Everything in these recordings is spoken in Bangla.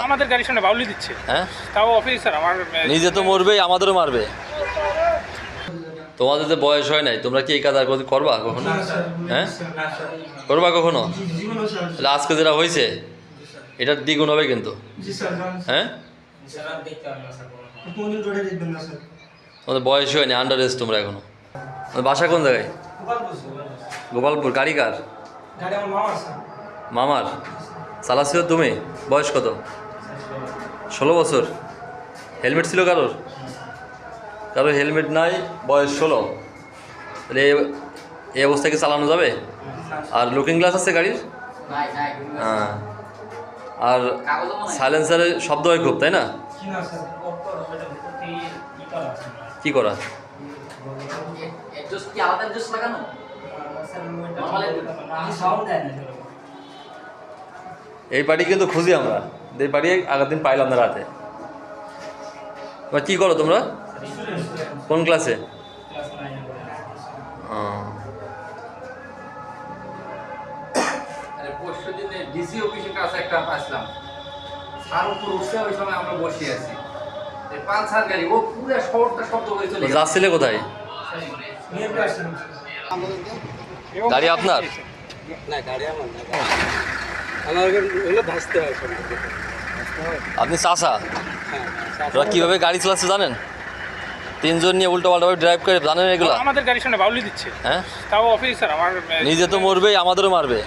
আমাদের গাড়ির সামনে বাউলি দিচ্ছে। হ্যাঁ, তাও অফিসার আমার নিজে তো মরবেই, আমাদেরও মারবে। তোমাদের তো বয়স হয় নাই, তোমরা কি এই কাজ আর করবা কখনো? হ্যাঁ, করবা কখনো? তাহলে আজকে যেটা হয়েছে এটার দ্বিগুণ হবে কিন্তু। হ্যাঁ, তোমাদের বয়স হয়নি, আন্ডার এজ তোমরা এখনো। বাসা কোন জায়গায়? গোপালপুর। গাড়ি কার? মামার। চালাচ্ছিল তুমি? বয়স কত? 16 বছর। হেলমেট ছিল কারোর? কারোর হেলমেট নাই, বয়স 16। তাহলে এই অবস্থায় কি চালানো যাবে? আর লুকিং গ্লাস আছে গাড়ির? হ্যাঁ। আর সাইলেন্সারের শব্দ হয় খুব, তাই না? কি করা? এই পার্টি কিন্তু খুঁজি আমরা, এই পার্টি আগের দিন পাইলাম না রাতে। কি করো তোমরা? কোন ক্লাসে? পরশু দিনে ডিসি অফিসের কাছে একটা আসলাম, সার উপর উঠছে, ওই সময় আমরা বসে আছি, পালসার গাড়ি, ও পুরো শহরটা শব্দ করে চলে গেছে। যাচ্ছিলে কোথায়? গাড়ি আপনার? না, গাড়ি আমার না, আমার হলো ভাসতে হয়। আপনি চাষা? ওরা কীভাবে গাড়ি চালাচ্ছে জানেন? 3 জন নিয়ে উল্টো পাল্টাভাবে ড্রাইভ করে, জানেন এগুলো? আমাদের গাড়ির সামনে বাউলি দিচ্ছে। হ্যাঁ, তাও অফিসার আমার নিজে তো মরবেই, আমাদেরও মারবে।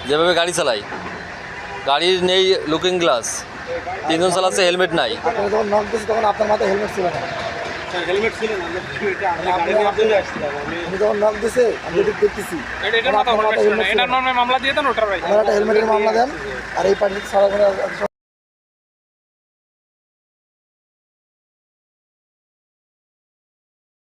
যেভাবে গাড়ি চালাই, গাড়ির নেই লুকিং গ্লাস, 3 জন চালাচ্ছে, হেলমেট নাই। আপনি যখন নক দিয়েছি তখন আপনার মাথায় হেলমেট ছিল না। হেলমেট ছিল না, গাড়ি নেওয়ার জন্য আসছিলাম। আমি যখন নক দিয়েছি আমি এদিক দেখতেছি এটার মাথা হেলমেট ছিল না। এটার নামে মামলা দিয়ে দেন, ওটার ভাই আমার একটা হেলমেটের মামলা দেন। আর এই পার্টিতে সারা